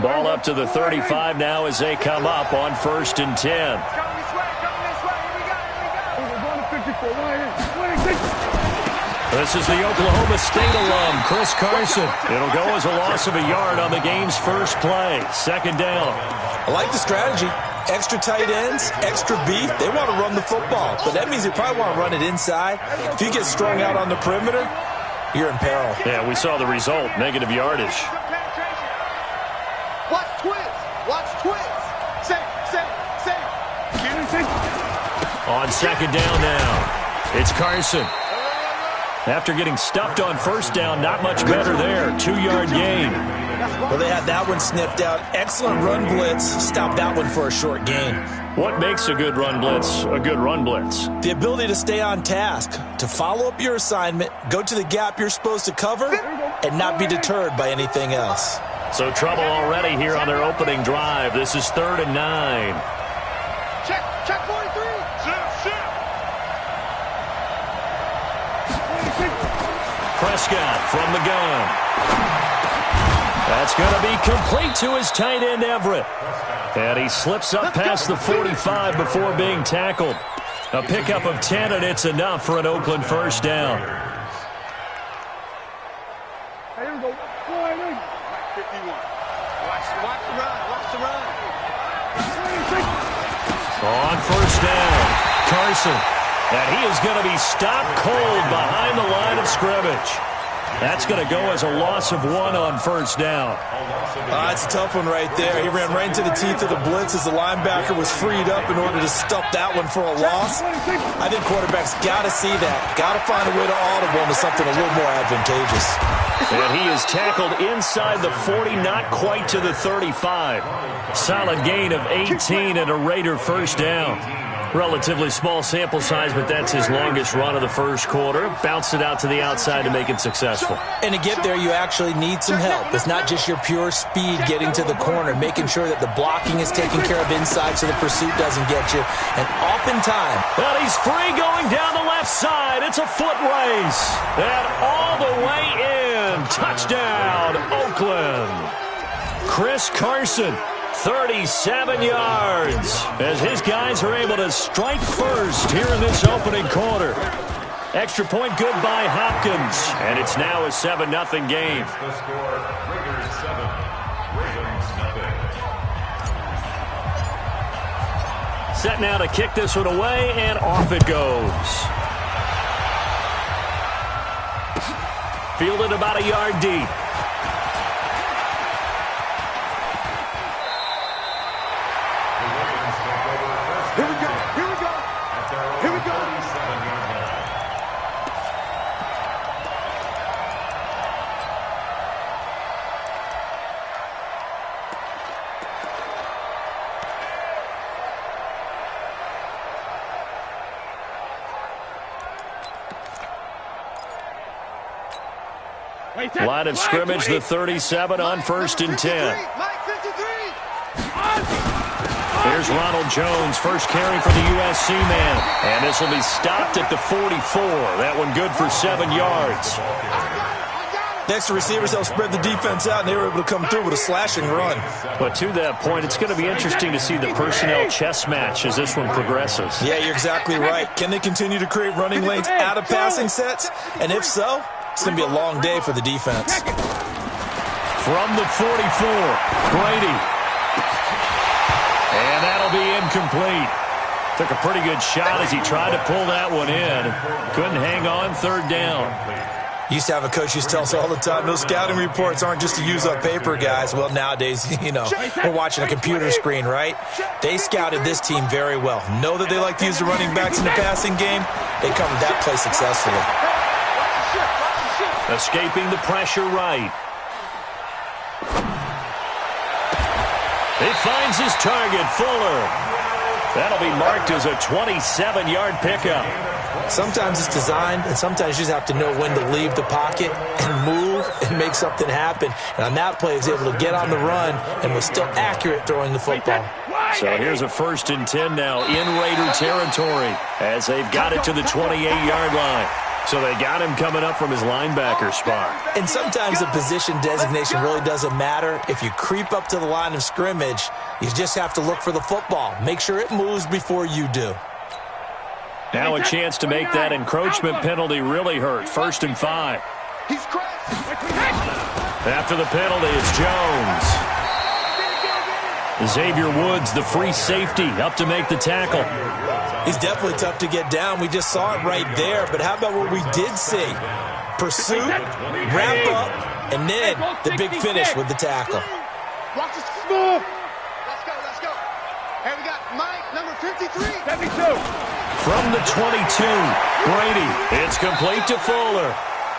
Ball up to the 35 now as they come up on 1st and 10. This is the Oklahoma State alum, Chris Carson. It'll go as a loss of a yard on the game's first play. 2nd down. I like the strategy. Extra tight ends, extra beef. They want to run the football, but that means they probably want to run it inside. If you get strung out on the perimeter, you're in peril. Yeah, we saw the result, negative yardage. Watch twist. Watch twist. Say. On 2nd down now, it's Carson. After getting stuffed on 1st down, not much better there. 2-yard gain. Well, they had that one sniffed out. Excellent run blitz. Stopped that one for a short gain. What makes a good run blitz a good run blitz? The ability to stay on task, to follow up your assignment, go to the gap you're supposed to cover, and not be deterred by anything else. So trouble already here on their opening drive. This is 3rd and 9. Check 43. Prescott from the gun. That's going to be complete to his tight end, Everett. And he slips up past the 45 before being tackled. A pickup of 10, and it's enough for an Oakland 1st down. Here we go. 51. Watch the run. On 1st down, Carson. And he is going to be stopped cold behind the line of scrimmage. That's going to go as a loss of 1 on 1st down. It's a tough one right there. He ran right into the teeth of the blitz as the linebacker was freed up in order to stuff that one for a loss. I think quarterbacks got to see that. Got to find a way to audible into something a little more advantageous. And he is tackled inside the 40, not quite to the 35. Solid gain of 18 and a Raider 1st down. Relatively small sample size, but that's his longest run of the 1st quarter. Bounced it out to the outside to make it successful. And to get there, you actually need some help. It's not just your pure speed getting to the corner, making sure that the blocking is taken care of inside so the pursuit doesn't get you. And oftentimes... Well, he's free going down the left side. It's a foot race. And all the way in. Touchdown, Oakland. Chris Carson. 37 yards as his guys are able to strike first here in this opening quarter. Extra point good by Hopkins, and it's now a 7-0 game. Set now to kick this one away, and off it goes. Fielded about a yard deep. Line of scrimmage, the 37 on 1st and 10. Here's Ronald Jones, first carry for the USC man. And this will be stopped at the 44. That one good for 7 yards. Next, the receivers helped spread the defense out, and they were able to come through with a slashing run. But to that point, it's going to be interesting to see the personnel chess match as this one progresses. Yeah, you're exactly right. Can they continue to create running lanes out of passing sets? And if so, it's going to be a long day for the defense. From the 44, Brady. And that'll be incomplete. Took a pretty good shot as he tried to pull that one in. Couldn't hang on 3rd down. Used to have a coach used to tell us all the time, those scouting reports aren't just to use on paper, guys. Well, nowadays, we're watching a computer screen, right? They scouted this team very well. Know that they like to use the running backs in the passing game. They covered that play successfully. Escaping the pressure right. He finds his target, Fuller. That'll be marked as a 27-yard pickup. Sometimes it's designed, and sometimes you just have to know when to leave the pocket and move and make something happen. And on that play, he was able to get on the run and was still accurate throwing the football. So here's a 1st and 10 now in Raider territory as they've got it to the 28-yard line. So they got him coming up from his linebacker spot. And sometimes the position designation really doesn't matter. If you creep up to the line of scrimmage, you just have to look for the football. Make sure it moves before you do. Now a chance to make that encroachment penalty really hurt. 1st and 5. He's crashed. After the penalty, it's Jones. Xavier Woods, the free safety, up to make the tackle. He's definitely tough to get down. We just saw it right there. But how about what we did see? Pursuit, wrap up, and then the big finish with the tackle. Watch this. Let's go, let's go. Hey, we got Mike, number 53. 72. From the 22, Brady. It's complete to Fuller.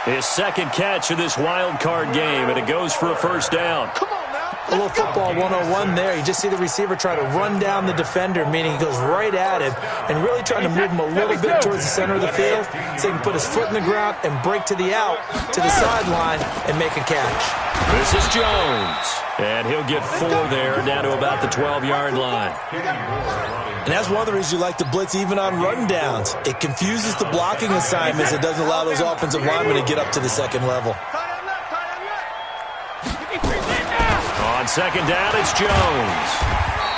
His 2nd catch of this wild card game, and it goes for a 1st down. Come on now. A little football 101 there. You just see the receiver try to run down the defender, meaning he goes right at him and really trying to move him a little bit towards the center of the field so he can put his foot in the ground and break to the out, to the sideline, and make a catch. This is Jones, and he'll get 4 there, down to about the 12-yard line. And that's one of the reasons you like to blitz even on rundowns. It confuses the blocking assignments. It doesn't allow those offensive linemen to get up to the 2nd level. On 2nd down, it's Jones.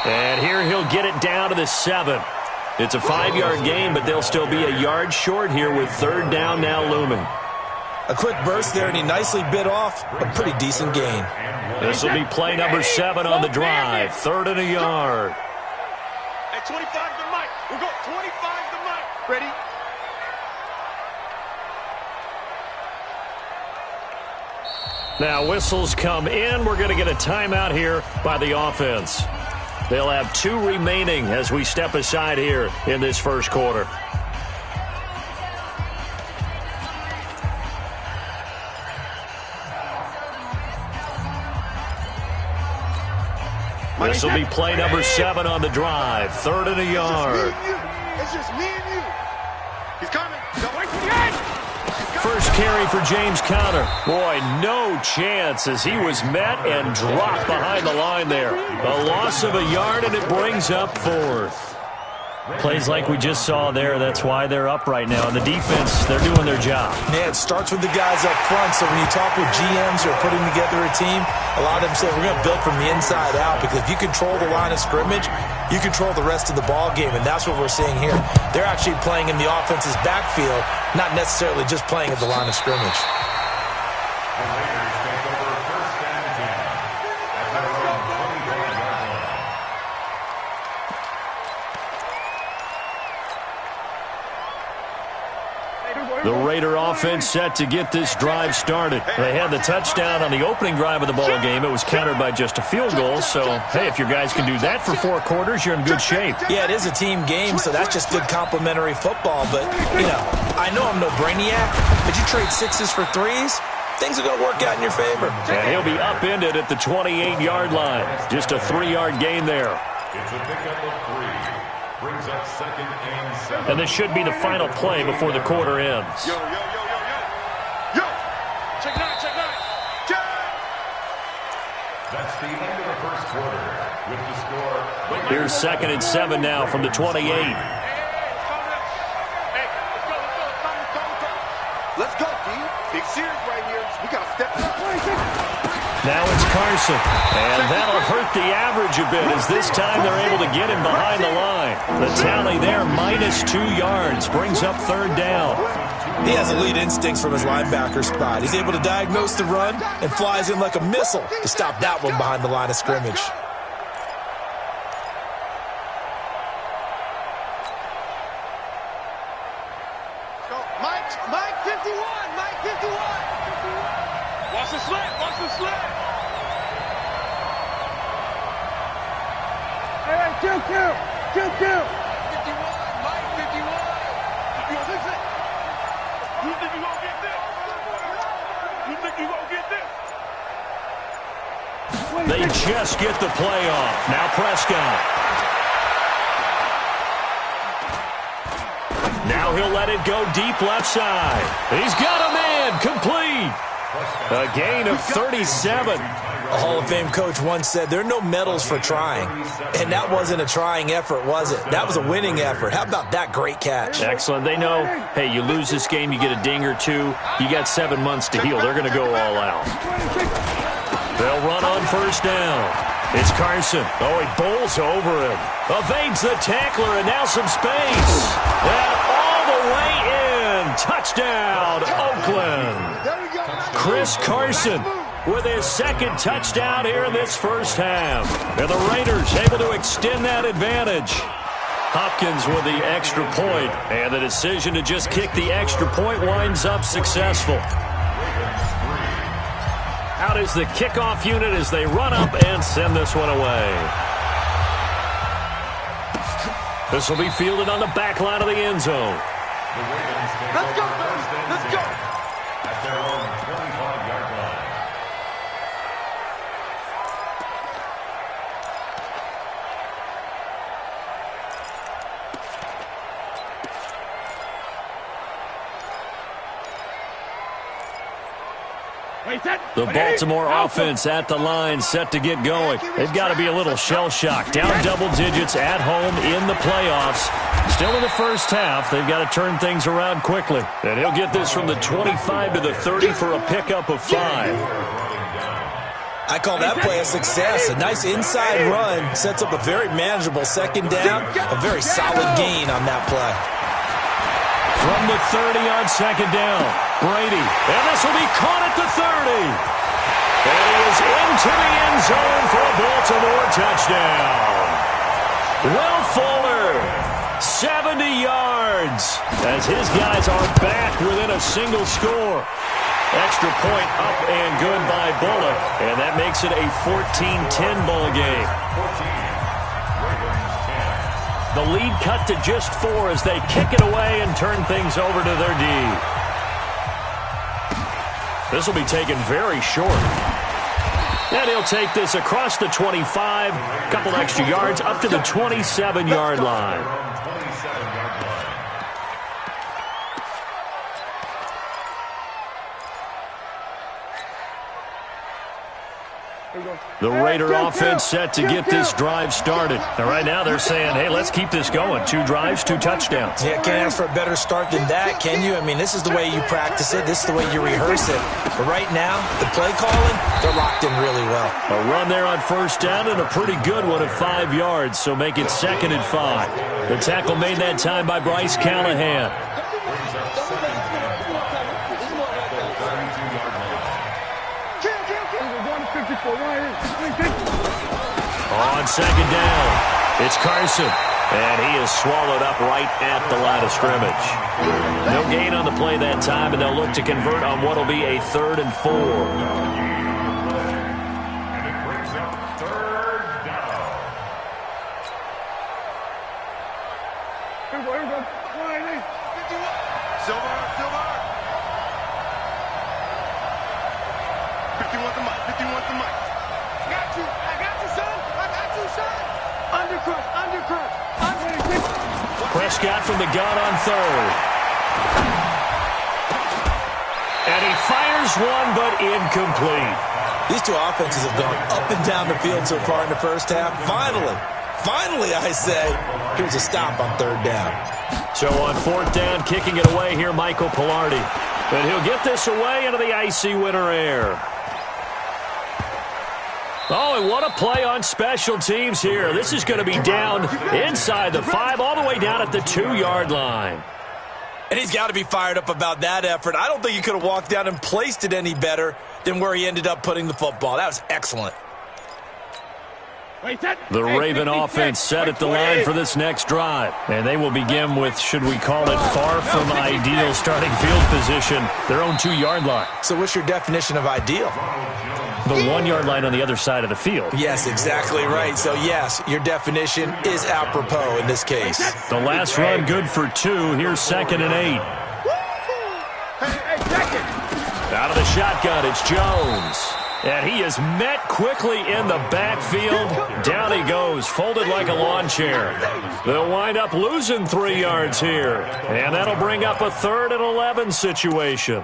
And here he'll get it down to the 7. It's a 5-yard gain, but they'll still be a yard short here with 3rd down now looming. A quick burst there, and he nicely bit off a pretty decent gain. This will be play number 7 on the drive. 3rd and a yard. Hey, 25 to Mike. We'll go 25 to Mike. Ready? Now whistles come in. We're going to get a timeout here by the offense. They'll have 2 remaining as we step aside here in this 1st quarter. This will be play number 7 on the drive. 3rd and a yard. It's just me and you. He's coming. First carry for James Conner. Boy, no chance as he was met and dropped behind the line there. A loss of a yard, and it brings up 4th. Plays like we just saw there. That's why they're up right now. And the defense, they're doing their job. Yeah, it starts with the guys up front. So when you talk with GMs who are putting together a team, a lot of them say we're going to build from the inside out, because if you control the line of scrimmage, you control the rest of the ball game, and that's what we're seeing here. They're actually playing in the offense's backfield, not necessarily just playing at the line of scrimmage. The Raider offense set to get this drive started. They had the touchdown on the opening drive of the ball game. It was countered by just a field goal. So, hey, if your guys can do that for 4 quarters, you're in good shape. Yeah, it is a team game, so that's just good complimentary football. But, you know, I know I'm no brainiac, but you trade 6s for 3s, things are going to work out in your favor. And he'll be upended at the 28-yard line. Just a 3-yard gain there. It's a pickup of 3. Brings up 2nd and 7. And this should be the final play before the quarter ends. Yo, yo, yo, yo, yo. Yo. Check 9, check 9. Check. That's the end of the 1st quarter. With the score. Here's 2nd and 7 now from the 28. Let's go, D. Big series right here. We got to step up. Now it's Carson, and that'll hurt the average a bit as this time they're able to get him behind the line. The tally there, -2 yards, brings up 3rd down. He has elite instincts from his linebacker spot. He's able to diagnose the run and flies in like a missile to stop that one behind the line of scrimmage. Mike 51, Mike 51. Watch the slant, watch the slant. Hey, Q. 51, Mike 51. You gonna fix it? You think you gonna get this? You think you gonna get this? They just get the play off. Now Prescott. Now he'll let it go deep left side. He's got a man complete. A gain of 37. A Hall of Fame coach once said, there are no medals for trying. And that wasn't a trying effort, was it? That was a winning effort. How about that great catch? Excellent. They know, hey, you lose this game, you get a ding or two. You got 7 months to heal. They're going to go all out. They'll run on first down. It's Carson. Oh, he bowls over him. Evades the tackler, and now some space. And all the way in. Touchdown, Oakland. Chris Carson with his second touchdown here in this first half. And the Raiders able to extend that advantage. Hopkins with the extra point, and the decision to just kick the extra point winds up successful. Out is the kickoff unit as they run up and send this one away. This will be fielded on the back line of the end zone. Let's go, let's go. At their own 25-yard line. The Baltimore offense at the line, set to get going. They've got to be a little shell-shocked. Down double digits at home in the playoffs. Still in the first half. They've got to turn things around quickly. And he'll get this from the 25 to the 30 for a pickup of 5. I call that play a success. A nice inside run sets up a very manageable second down. A very solid gain on that play. From the 30 on second down, Brady. And this will be caught at the 30. And he is into the end zone for a Baltimore touchdown. Will Fuller, 70 yards, as his guys are back within a single score. Extra point up and good by Bullock, and that makes it a 14-10 ball game. The lead cut to just 4 as they kick it away and turn things over to their D. This will be taken very short. And he'll take this across the 25, a couple extra yards, up to the 27-yard line. The Raider offense set to get this drive started. And right now they're saying, hey, let's keep this going. 2 drives, 2 touchdowns. Yeah, can't ask for a better start than that, can you? I mean, this is the way you practice it. This is the way you rehearse it. But right now, the play calling, they're locked in really well. A run there on first down and a pretty good one at 5 yards, so make it 2nd and 5. The tackle made that time by Bryce Callahan. On second down, it's Carson, and he is swallowed up right at the line of scrimmage. No gain on the play that time, and they'll look to convert on what will be a 3rd and 4. And it brings up 3rd down. Here we go. Silver. 50 wants the mic. I got you, son. Undercut. Prescott from the gun on 3rd. And he fires one, but incomplete. These two offenses have gone up and down the field so far in the first half. Finally, I say, here's a stop on 3rd down. So on 4th down, kicking it away here, Michael Pilardi. And he'll get this away into the icy winter air. Oh, and what a play on special teams here. This is going to be down inside the 5, all the way down at the 2-yard line. And he's got to be fired up about that effort. I don't think he could have walked down and placed it any better than where he ended up putting the football. That was excellent. The Raven offense set at the line for this next drive. And they will begin with, should we call it, far from ideal starting field position, their own 2-yard line. So what's your definition of ideal? The 1-yard line on the other side of the field. Yes, exactly right. So, yes, your definition is apropos in this case. The last run good for 2. Here's 2nd and 8. Out of the shotgun, it's Jones. And he is met quickly in the backfield. Down he goes, folded like a lawn chair. They'll wind up losing 3 yards here. And that'll bring up a 3rd and 11 situation.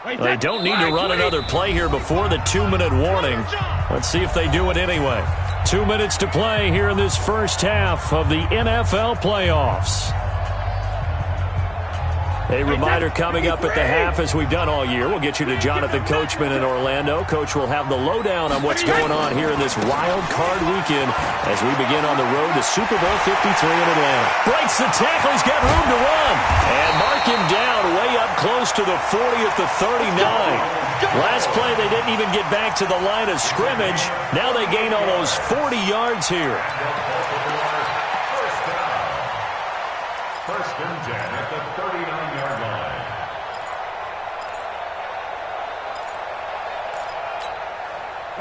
They don't need to run another play here before the 2-minute warning. Let's see if they do it anyway. 2 minutes to play here in this first half of the NFL playoffs. A reminder coming up at the half, as we've done all year. We'll get you to Jonathan Coachman in Orlando. Coach will have the lowdown on what's going on here in this wild card weekend as we begin on the road to Super Bowl 53 in Atlanta. Breaks the tackle. He's got room to run. And mark him down way up close to the 40 at the 39. Last play, they didn't even get back to the line of scrimmage. Now they gain almost 40 yards here. First and 10 at the 39-yard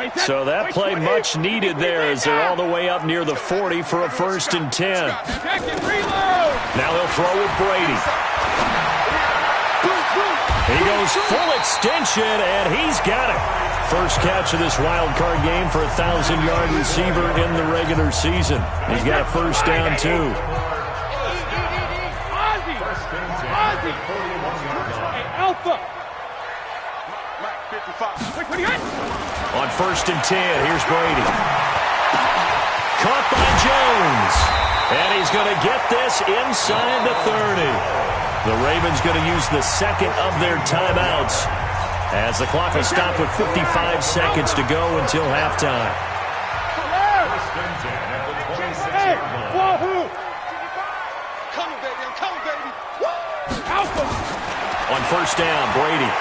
line. So that play much needed there as they're all the way up near the 40 for a first and 10. Now they'll throw with Brady. He goes full extension, and he's got it. First catch of this wild card game for a 1,000-yard receiver in the regular season. He's got a first down, too. On first and 10, here's Brady. Caught by Jones. And he's going to get this inside the 30. The Ravens going to use the second of their timeouts as the clock will stop with 55 seconds to go until halftime. First and 10 at the 26-yard line. Wahoo! Coming, baby. I'm coming, baby. Alpha! On first down, Brady.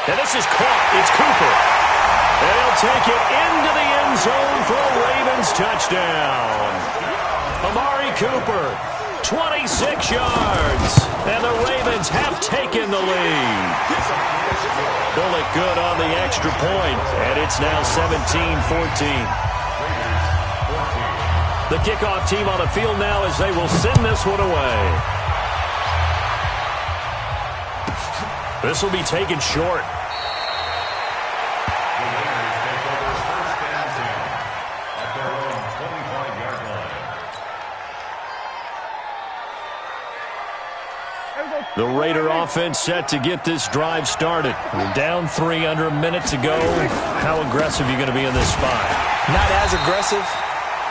And this is caught. It's Cooper. And he'll take it into the end zone for a Ravens touchdown. Amari Cooper, 26 yards. And the Ravens have taken the lead. Bullock good on the extra point. And it's now 17-14. The kickoff team on the field now as they will send this one away. This will be taken short. The Raider offense set to get this drive started. We're down 3 under a minute to go. How aggressive are you going to be in this spot? Not as aggressive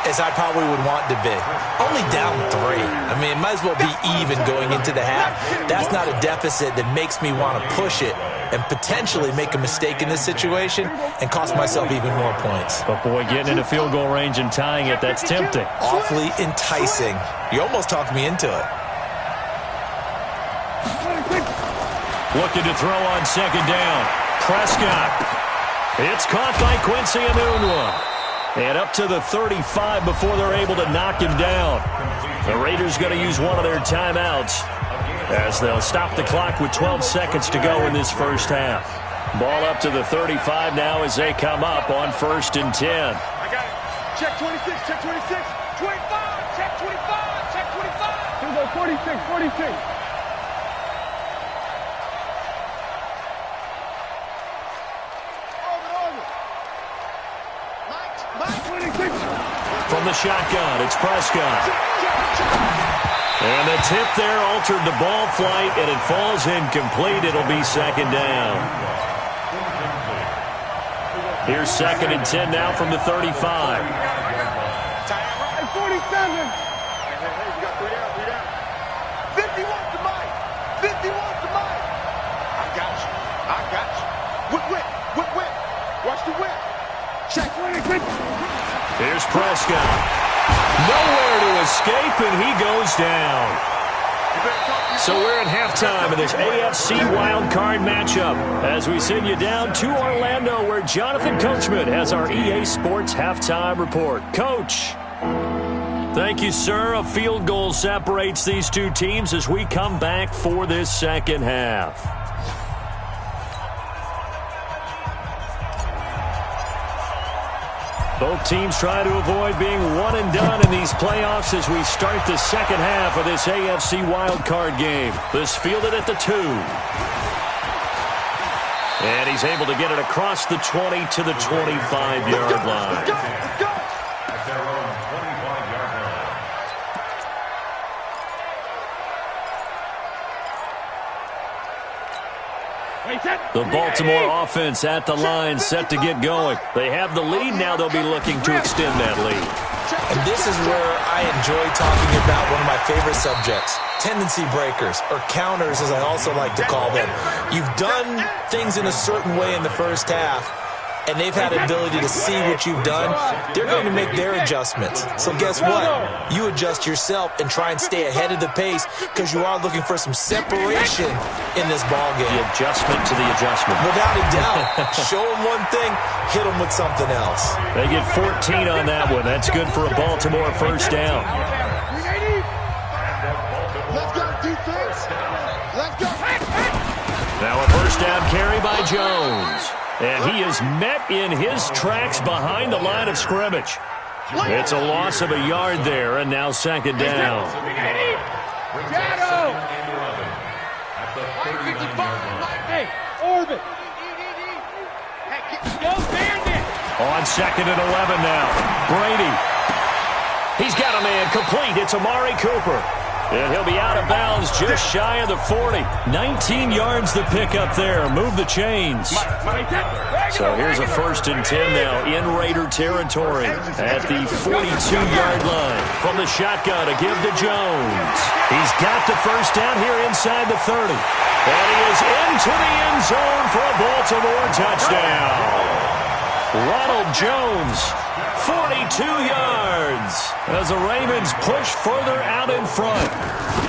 as I probably would want to be. Only down 3. I mean, it might as well be even going into the half. That's not a deficit that makes me want to push it and potentially make a mistake in this situation and cost myself even more points. But, boy, getting into field goal range and tying it, that's tempting. Awfully enticing. You almost talked me into it. Looking to throw on second down. Prescott. It's caught by Quincy Enunwa. And up to the 35 before they're able to knock him down. The Raiders going to use one of their timeouts as they'll stop the clock with 12 seconds to go in this first half. Ball up to the 35 now as they come up on first and 10. I got it. Check 26, check 26. 25, check 25, check 25. Here we go, 46, 46. From the shotgun, it's Prescott. And the tip there altered the ball flight, and it falls incomplete. It'll be second down. Here's second and 10 now from the 35. 47. Hey, you got 3 down, 3 down. 50 wants the mic. 50 wants the mic. I got you. I got you. Whip. Watch the whip. Check 26. Here's Prescott. Nowhere to escape, and he goes down. So we're at halftime of this AFC wildcard matchup as we send you down to Orlando where Jonathan Coachman has our EA Sports halftime report. Coach. Thank you, sir. A field goal separates these two teams as we come back for this second half. Both teams try to avoid being one and done in these playoffs as we start the second half of this AFC wildcard game. This fielded at the 2. And he's able to get it across the 20 to the 25-yard line. At their own 25-yard line. The Baltimore offense at the line, set to get going. They have the lead. Now they'll be looking to extend that lead. And this is where I enjoy talking about one of my favorite subjects, tendency breakers, or counters as I also like to call them. You've done things in a certain way in the first half, and they've had the ability to see what you've done. They're going to make their adjustments. So guess what? You adjust yourself and try and stay ahead of the pace because you are looking for some separation in this ball game. The adjustment to the adjustment. Without a doubt. Show them one thing, hit them with something else. They get 14 on that one. That's good for a Baltimore first down. Let's go, defense. Let's go. Now a first down carry by Jones. And he is met in his tracks behind the line of scrimmage. It's a loss of a yard there, and now second down. On second and 11 now. Brady. He's got a man complete. It's Amari Cooper. And he'll be out of bounds just shy of the 40. 19 yards to pick up there. Move the chains. So here's a 1st and 10 now in Raider territory at the 42-yard line. From the shotgun to give to Jones. He's got the first down here inside the 30. And he is into the end zone for a Baltimore touchdown. Ronald Jones, 42 yards as the Ravens push further out in front.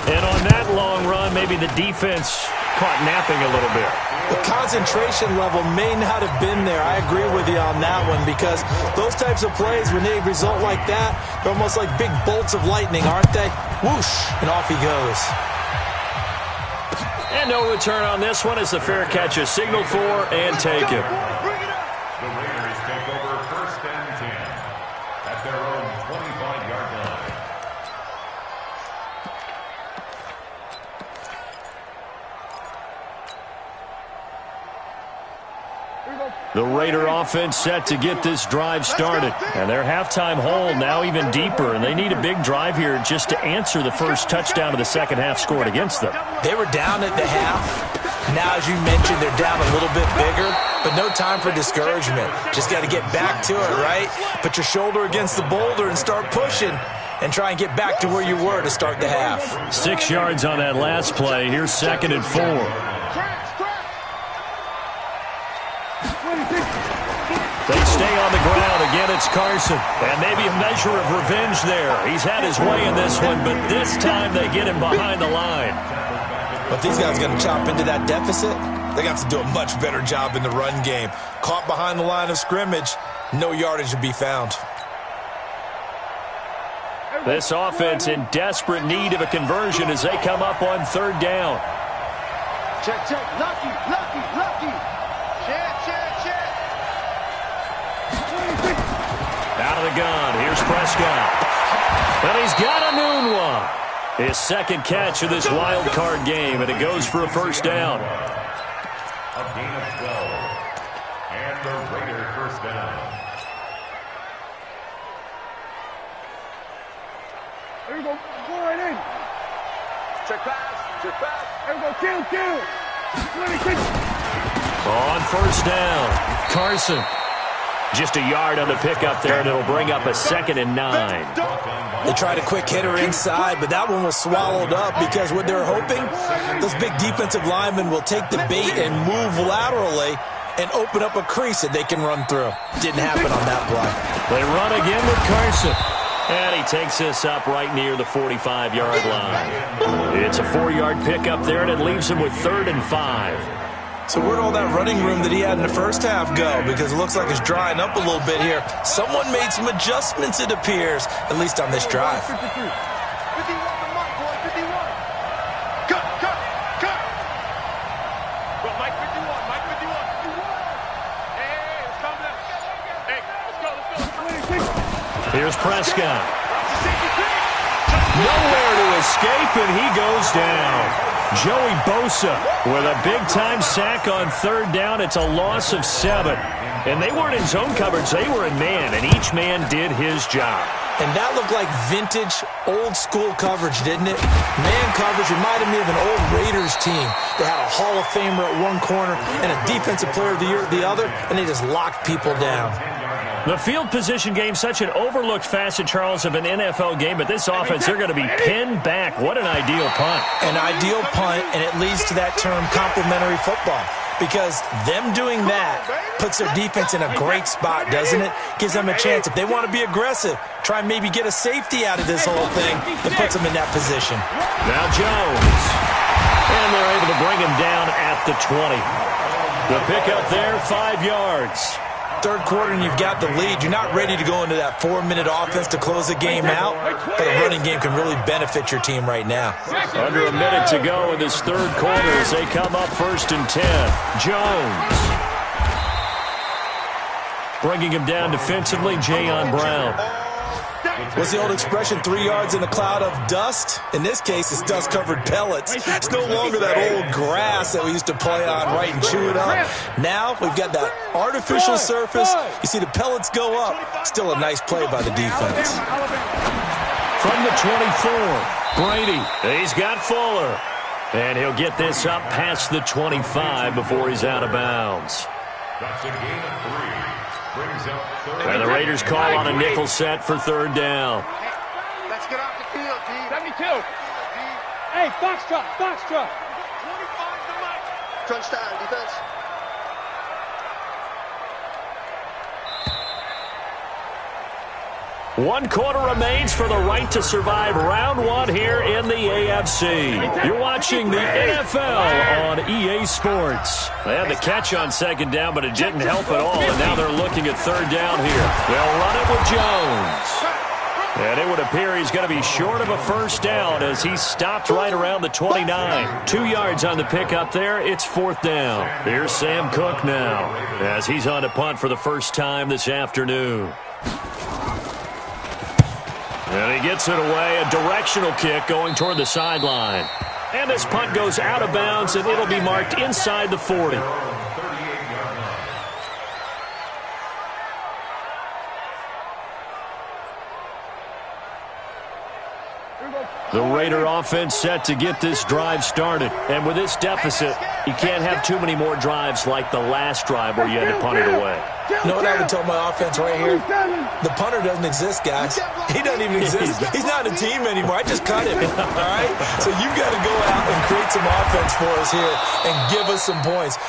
And on that long run, maybe the defense caught napping a little bit. The concentration level may not have been there. I agree with you on that one because those types of plays, when they result like that, they're almost like big bolts of lightning, aren't they? Whoosh, and off he goes. And no return on this one as the fair catch is signaled for and taken. The Raiders take over 1st and 10 at their own 25-yard line. The Raider offense set to get this drive started. And their halftime hole now even deeper, and they need a big drive here just to answer the first touchdown of the second half scored against them. They were down at the half. Now, as you mentioned, they're down a little bit bigger, but no time for discouragement. Just got to get back to it, right? Put your shoulder against the boulder and start pushing and try and get back to where you were to start the half. 6 yards on that last play. Here's 2nd and 4. They stay on the ground. Again, it's Carson. And maybe a measure of revenge there. He's had his way in this one, but this time they get him behind the line. But these guys are going to chop into that deficit. They got to do a much better job in the run game. Caught behind the line of scrimmage, no yardage to be found. This offense in desperate need of a conversion as they come up on 3rd down. Check, check. Lucky, lucky, lucky. Check, check, check. Out of the gun. Here's Prescott. And he's got a noon one. His 2nd catch of this wild card game, and it goes for a first down. A gain of 12. And the Raider first down. There you go. Go right in. Check pass. Check pass. There you go. Kill. 26. On first down, Carson. Just a yard on the pickup there, and it'll bring up a 2nd and 9. They tried a quick hitter inside, but that one was swallowed up because what they're hoping, those big defensive linemen will take the bait and move laterally and open up a crease that they can run through. Didn't happen on that play. They run again with Carson. And he takes this up right near the 45-yard line. It's a 4-yard pickup there, and it leaves him with 3rd and 5. So where'd all that running room that he had in the first half go? Because it looks like it's drying up a little bit here. Someone made some adjustments, it appears, at least on this drive. 51 to Mike, boy, 51. Cut. Go, Mike 51, Mike 51. Hey, it's coming up. Hey, let's go. Here's Prescott. Nowhere to escape, and he goes down. Joey Bosa with a big-time sack on 3rd down. It's a loss of 7. And they weren't in zone coverage. They were in man, and each man did his job. And that looked like vintage, old-school coverage, didn't it? Man coverage reminded me of an old Raiders team. They had a Hall of Famer at one corner and a Defensive Player of the Year at the other, and they just locked people down. The field position game, such an overlooked facet, Charles, of an NFL game, but this offense, they're going to be pinned back. What an ideal punt. An ideal punt, and it leads to that term complementary football. Because them doing that puts their defense in a great spot, doesn't it? Gives them a chance. If they want to be aggressive, try and maybe get a safety out of this whole thing, it puts them in that position. Now Jones. And they're able to bring him down at the 20. The pickup there, 5 yards. Third quarter and you've got the lead. You're not ready to go into that 4-minute offense to close the game out, but a running game can really benefit your team right now. Under a minute to go in this third quarter as they come up 1st and 10. Jones. Bringing him down defensively, Jayon Brown. What's the old expression, 3 yards in a cloud of dust? In this case, it's dust-covered pellets. It's no longer that old grass that we used to play on, right, and chew it up. Now we've got that artificial surface. You see the pellets go up. Still a nice play by the defense. From the 24, Brady. He's got Fuller. And he'll get this up past the 25 before he's out of bounds. That's a gain of 3. And the Raiders call on a nickel set for 3rd down. Let's get off the field, D. 72. Hey, Foxtrot. 25 to Mike. Crunch time, defense. One quarter remains for the right to survive round 1 here in the AFC. You're watching the NFL on EA Sports. They had the catch on 2nd down, but it didn't help at all, and now they're looking at 3rd down here. They'll run it with Jones. And it would appear he's going to be short of a 1st down as he stopped right around the 29. 2 yards on the pickup there. It's 4th down. Here's Sam Cook now as he's on to punt for the first time this afternoon. And he gets it away, a directional kick going toward the sideline. And this punt goes out of bounds, and it'll be marked inside the 40. The Raider offense set to get this drive started. And with this deficit, you can't have too many more drives like the last drive where you had to punt it away. You know what I would tell my offense right here? The punter doesn't exist, guys. He doesn't even exist. He's not a team anymore. I just cut him, all right? So you've got to go out and create some offense for us here and give us some points.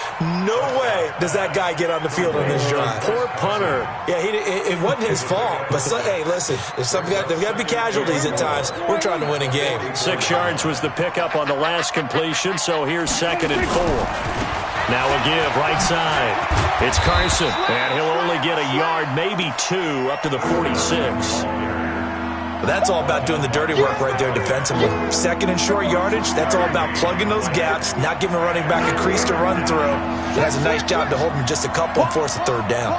No way does that guy get on the field on this drive. Poor punter. Yeah, it wasn't his fault. But, hey, listen, there's got to be casualties at times. We're trying to win a game. 6 yards was the pickup on the last completion, so here's 2nd and 4. Now a give right side. It's Carson, and he'll only get a yard, maybe 2, up to the 46. But that's all about doing the dirty work right there defensively. 2nd and short yardage, that's all about plugging those gaps, not giving a running back a crease to run through. It has a nice job to hold him just a couple and force a 3rd down.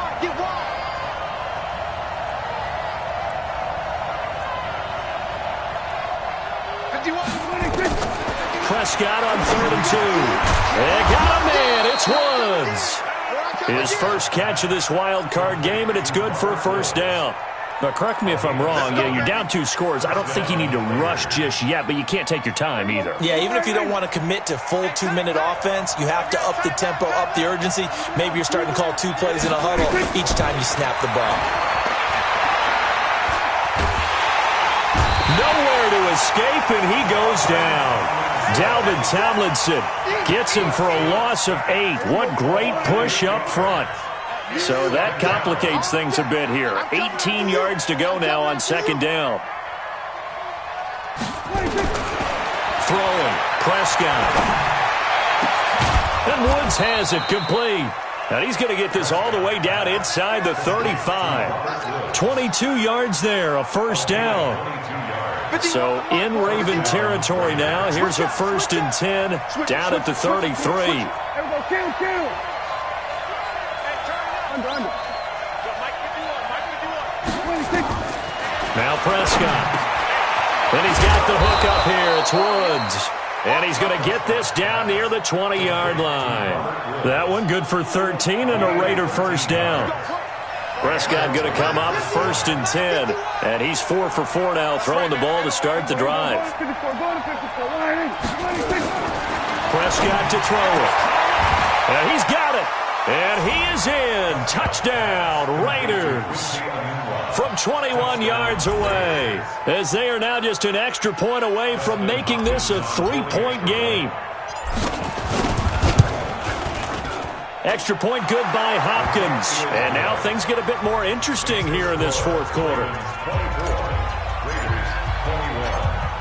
Prescott on 3rd and 2. They got a man. It's Woods. His first catch of this wild card game, and it's good for a 1st down. Now, correct me if I'm wrong. Yeah, you're down 2 scores. I don't think you need to rush just yet, but you can't take your time either. Yeah, even if you don't want to commit to full 2-minute offense, you have to up the tempo, up the urgency. Maybe you're starting to call 2 plays in a huddle each time you snap the ball. Nowhere to escape, and he goes down. Dalvin Tomlinson gets him for a loss of 8. What great push up front. So that complicates things a bit here. 18 yards to go now on 2nd down. Throwing, Prescott. And Woods has it complete. And he's going to get this all the way down inside the 35. 22 yards there, a 1st down. So in Raven territory now. Here's a 1st and 10 down at the 33. Now Prescott. And he's got the hook up here. It's Woods. And he's going to get this down near the 20-yard line. That one good for 13 and a Raider 1st down. Prescott going to come up 1st and 10. And he's 4 for 4 now, throwing the ball to start the drive. Prescott to throw it. And he's got it. And he is in. Touchdown, Raiders. From 21 yards away. As they are now just an extra point away from making this a 3-point game. Extra point good by Hopkins. And now things get a bit more interesting here in this 4th quarter.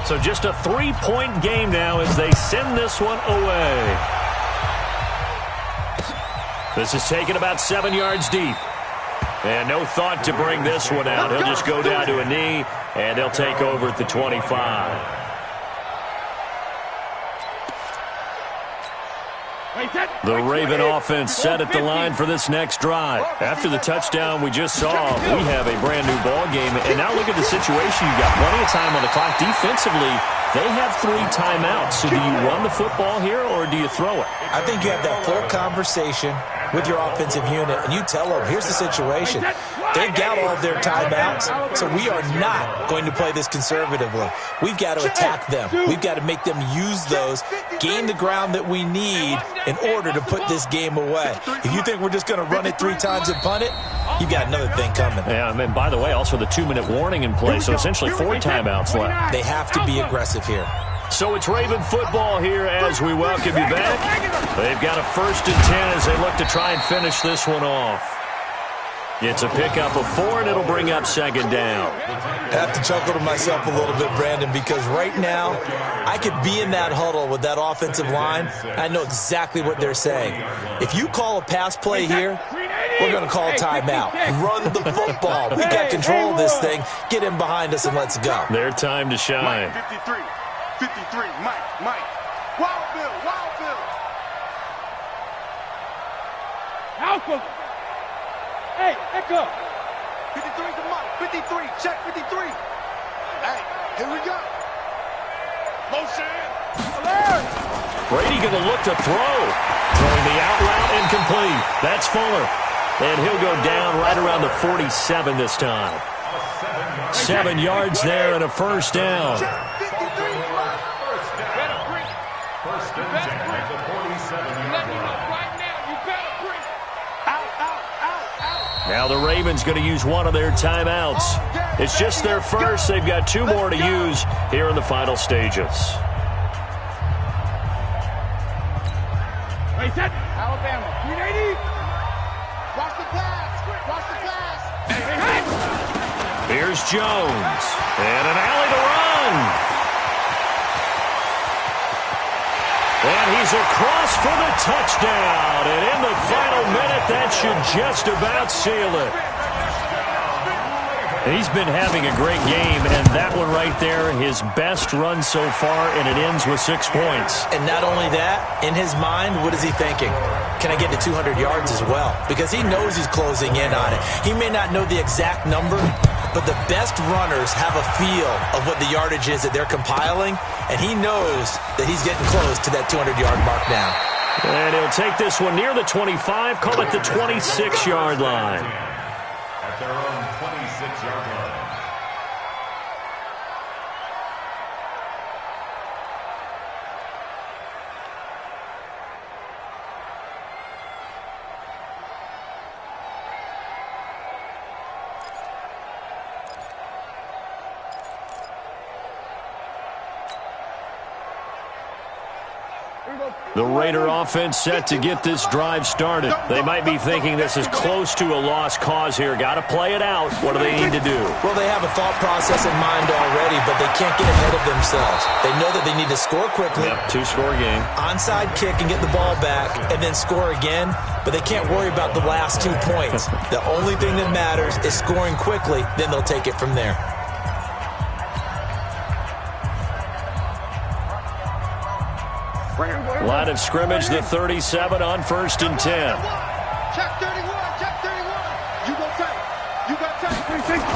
So just a 3-point game now as they send this one away. This is taken about 7 yards deep. And no thought to bring this one out. He'll just go down to a knee, and they'll take over at the 25. The Raven offense set at the line for this next drive. After the touchdown we just saw, we have a brand-new ball game. And now look at the situation. You got plenty of time on the clock. Defensively, they have 3 timeouts. So do you run the football here, or do you throw it? I think you have that full conversation with your offensive unit, and you tell them, here's the situation. They've got all of their timeouts, so we are not going to play this conservatively. We've got to attack them. We've got to make them use those, gain the ground that we need in order to put this game away. If you think we're just going to run it 3 times and punt it, you've got another thing coming. Yeah, and by the way, also the 2-minute warning in play, so essentially 4 timeouts left. They have to be aggressive here. So it's Raven football here as we welcome you back. They've got a 1st and 10 as they look to try and finish this one off. It's a pickup of 4, and it'll bring up 2nd down. I have to chuckle to myself a little bit, Brandon, because right now I could be in that huddle with that offensive line. I know exactly what they're saying. If you call a pass play here, we're going to call a timeout. Run the football. We got control of this thing. Get him behind us and let's go. Their time to shine. 53, Mike. Wild Bill. Alpha. Hey, Echo. 53 to Mike. 53, check 53. Hey, here we go. Motion. Alert. Brady going to look to throw. Throwing the out route incomplete. That's Fuller. And he'll go down right around the 47 this time. 7 yards there and a 1st down. Now the Ravens going to use one of their timeouts. It's just their first. They've got 2 more to use here in the final stages. Hey, set. Alabama. 380. Watch the pass. Here's Jones. And an alley to run. And he's across for the touchdown. And in the final minute, that should just about seal it. He's been having a great game, and that one right there, his best run so far, and it ends with 6 points. And not only that, in his mind, what is he thinking? Can I get to 200 yards as well? Because he knows he's closing in on it. He may not know the exact number, but the best runners have a feel of what the yardage is that they're compiling, and he knows that he's getting close to that 200-yard mark now. And he'll take this one near the 25, call it the 26-yard line. At their own 26-yard line. The Raider offense set to get this drive started. They might be thinking this is close to a lost cause here. Got to play it out. What do they need to do? Well, they have a thought process in mind already, but they can't get ahead of themselves. They know that they need to score quickly. Yep, 2-score game. Onside kick and get the ball back and then score again, but they can't worry about the last 2 points. The only thing that matters is scoring quickly, then they'll take it from there. Line of scrimmage, the 37 on 1st and 10. Check 31. You got tape.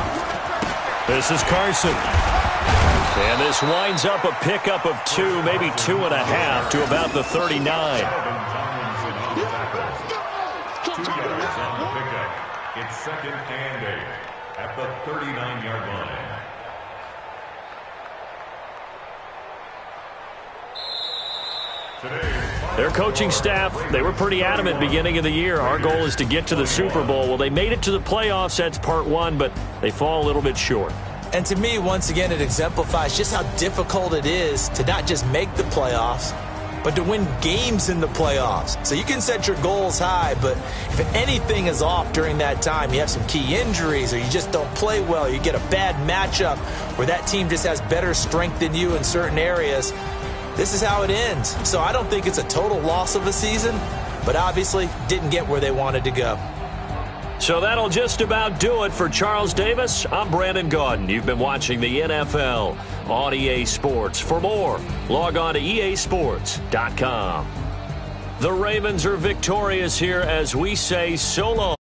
This is Carson. And this winds up a pickup of 2, maybe 2.5 to about the 39. It's 2nd and 8 at the 39-yard line. Their coaching staff, they were pretty adamant beginning of the year. Our goal is to get to the Super Bowl. Well, they made it to the playoffs. That's part one, but they fall a little bit short. And to me, once again, it exemplifies just how difficult it is to not just make the playoffs, but to win games in the playoffs. So you can set your goals high, but if anything is off during that time, you have some key injuries or you just don't play well, you get a bad matchup where that team just has better strength than you in certain areas, this is how it ends. So I don't think it's a total loss of a season, but obviously didn't get where they wanted to go. So that'll just about do it for Charles Davis. I'm Brandon Gaudin. You've been watching the NFL on EA Sports. For more, log on to easports.com. The Ravens are victorious here as we say so long.